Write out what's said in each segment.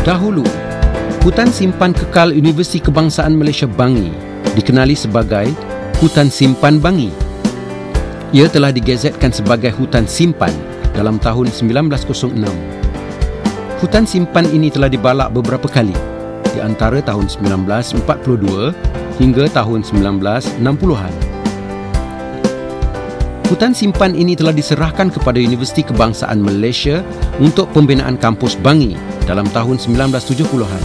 Dahulu, Hutan Simpan Kekal Universiti Kebangsaan Malaysia Bangi dikenali sebagai Hutan Simpan Bangi. Ia telah digazetkan sebagai Hutan Simpan dalam tahun 1906. Hutan simpan ini telah dibalak beberapa kali di antara tahun 1942 hingga tahun 1960-an. Hutan simpan ini telah diserahkan kepada Universiti Kebangsaan Malaysia untuk pembinaan kampus Bangi dalam tahun 1970-an.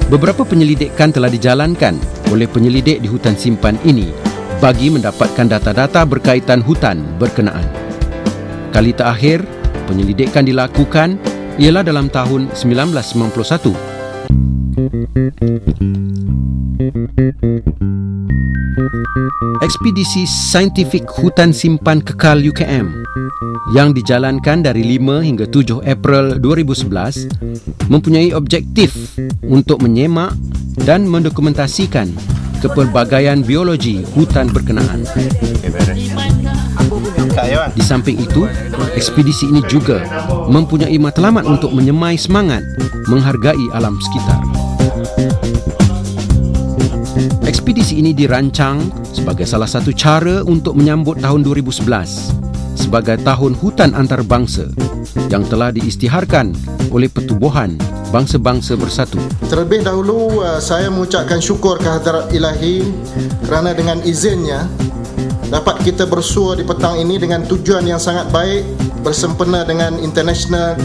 Beberapa penyelidikan telah dijalankan oleh penyelidik di hutan simpan ini bagi mendapatkan data-data berkaitan hutan berkenaan. Kali terakhir penyelidikan dilakukan ialah dalam tahun 1991. Ekspedisi Saintifik Hutan Simpan Kekal UKM yang dijalankan dari 5 hingga 7 April 2011 mempunyai objektif untuk menyemak dan mendokumentasikan kepelbagaian biologi hutan berkenaan. Di samping itu, ekspedisi ini juga mempunyai matlamat untuk menyemai semangat menghargai alam sekitar. Ekspedisi ini dirancang sebagai salah satu cara untuk menyambut tahun 2011 sebagai Tahun Hutan Antarabangsa yang telah diisytiharkan oleh Pertubuhan Bangsa-Bangsa Bersatu. Terlebih dahulu, saya mengucapkan syukur kehadrat Ilahi kerana dengan izinnya dapat kita bersua di petang ini dengan tujuan yang sangat baik bersempena dengan International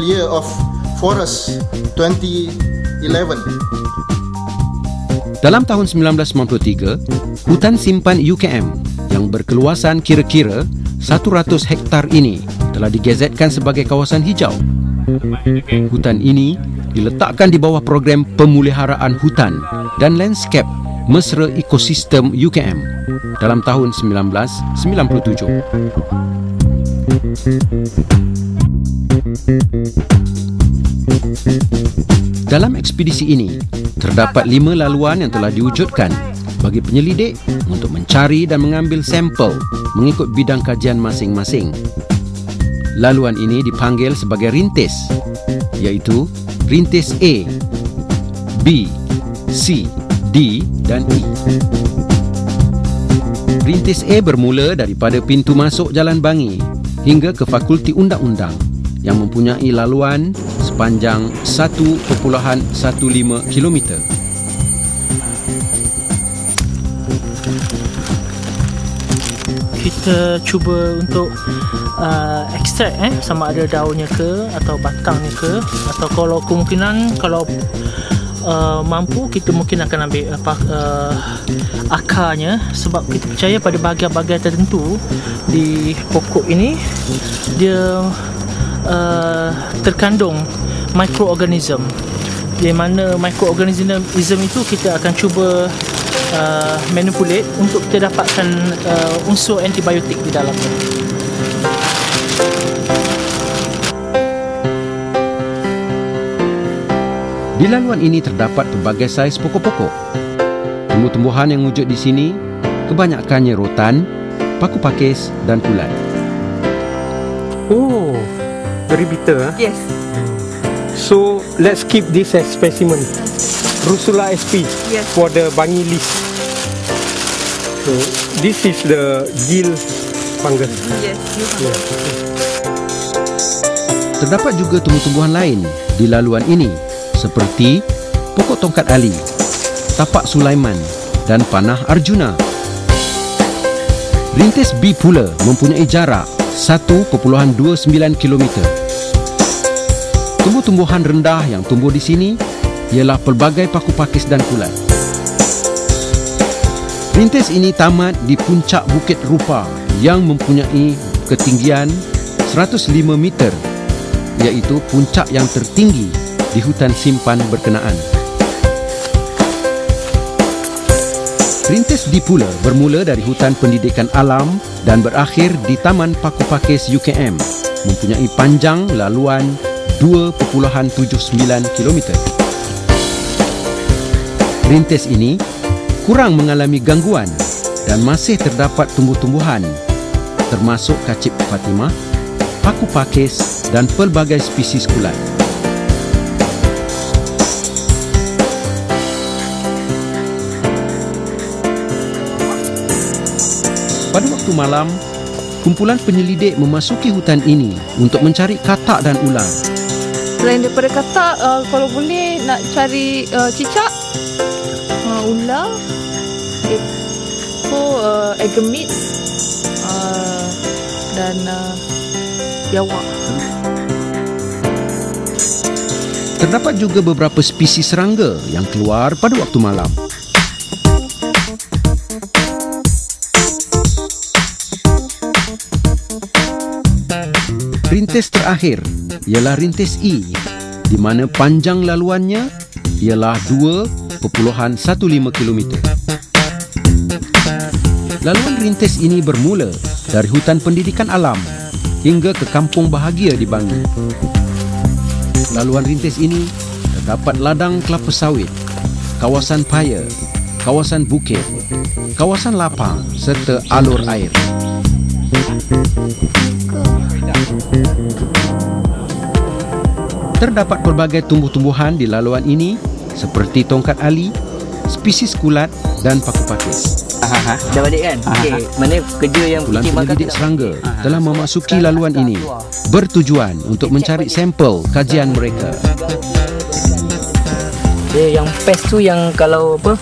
Year of Forest 2011. Dalam tahun 1993, hutan simpan UKM yang berkeluasan kira-kira 100 hektar ini telah digazetkan sebagai kawasan hijau. Hutan ini diletakkan di bawah program pemeliharaan hutan dan landscape mesra ekosistem UKM dalam tahun 1997. Dalam ekspedisi ini, terdapat 5 laluan yang telah diwujudkan bagi penyelidik untuk mencari dan mengambil sampel mengikut bidang kajian masing-masing. Laluan ini dipanggil sebagai rintis, iaitu rintis A, B, C, D dan E. Rintis A bermula daripada pintu masuk Jalan Bangi hingga ke Fakulti Undang-Undang yang mempunyai laluan sepanjang 1.15 km. Kita cuba untuk ekstrak sama ada daunnya ke atau batangnya ke, atau kalau kemungkinan kalau mampu kita mungkin akan ambil akarnya, sebab kita percaya pada bahagian-bahagian tertentu di pokok ini dia terkandung mikroorganism, di mana mikroorganism itu kita akan cuba manipulate untuk kita dapatkan unsur antibiotik di dalamnya. Di laluan ini terdapat pelbagai saiz pokok-pokok. Tumbuh-tumbuhan yang wujud di sini kebanyakannya rotan, paku pakis dan kulat. Oh, very bitter. Yes. So let's keep this as specimen. Rusula sp. Yes. For the Bangi list. So this is the gill fungus. Yes. Yeah. Terdapat juga tumbuh-tumbuhan lain di laluan ini seperti pokok tongkat ali, tapak Sulaiman dan panah Arjuna. Rintis B pula mempunyai jarak 1.29 km. Tumbuh-tumbuhan rendah yang tumbuh di sini ialah pelbagai paku pakis dan kulat. Rintis ini tamat di puncak Bukit Rupa yang mempunyai ketinggian 105 meter, iaitu puncak yang tertinggi di hutan simpan berkenaan. Rintis D pula bermula dari hutan pendidikan alam dan berakhir di Taman Paku Pakis UKM, mempunyai panjang laluan 2.79 km. Rintis ini kurang mengalami gangguan dan masih terdapat tumbuh-tumbuhan termasuk kacip Fatimah, paku pakis dan pelbagai spesies kulat. Pada waktu malam, kumpulan penyelidik memasuki hutan ini untuk mencari katak dan ular. Selain daripada katak, kalau boleh nak cari cicak, ular, agamid dan biawak. Terdapat juga beberapa spesies serangga yang keluar pada waktu malam. Rintis terakhir ialah rintis E, di mana panjang laluannya ialah 2.15 km. Laluan rintis ini bermula dari hutan pendidikan alam hingga ke kampung bahagia di Bangi. Laluan rintis ini terdapat ladang kelapa sawit, kawasan paya, kawasan bukit, kawasan lapang serta alur air. Terdapat pelbagai tumbuh-tumbuhan di laluan ini seperti tongkat ali, spesies kulat dan paku pakis. Dah balik kan? Okey, mana kerja yang Kumpulan penyelidik serangga telah memasuki laluan ini bertujuan untuk mencari sampel kajian mereka. Yang pest tu yang kalau apa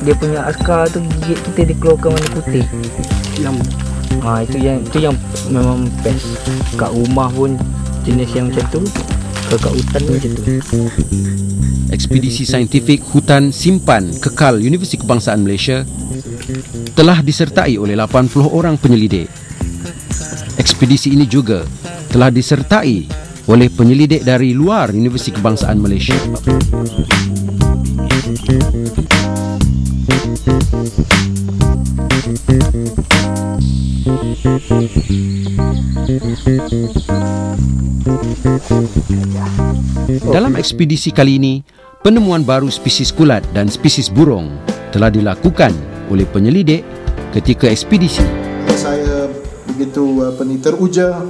dia punya askar tu gigit kita, dia keluarkan warna putih. Itu yang memang pest. Kat rumah pun jenis yang macam tu, kat hutan pun macam tu. Ekspedisi saintifik Hutan Simpan Kekal Universiti Kebangsaan Malaysia telah disertai oleh 80 orang penyelidik. Ekspedisi ini juga telah disertai oleh penyelidik dari luar Universiti Kebangsaan Malaysia. Dalam ekspedisi kali ini, penemuan baru spesies kulat dan spesies burung telah dilakukan oleh penyelidik ketika ekspedisi. Saya begitu teruja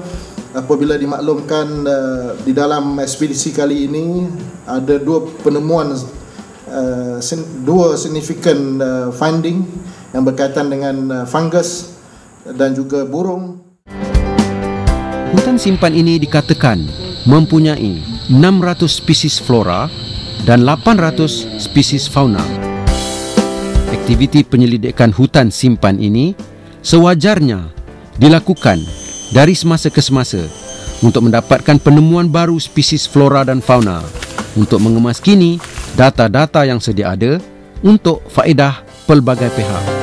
apabila dimaklumkan di dalam ekspedisi kali ini ada dua penemuan, dua significant finding yang berkaitan dengan fungus dan juga burung. Hutan simpan ini dikatakan mempunyai 600 spesies flora dan 800 spesies fauna. Aktiviti penyelidikan hutan simpan ini sewajarnya dilakukan dari semasa ke semasa untuk mendapatkan penemuan baru spesies flora dan fauna untuk mengemaskini data-data yang sedia ada untuk faedah pelbagai pihak.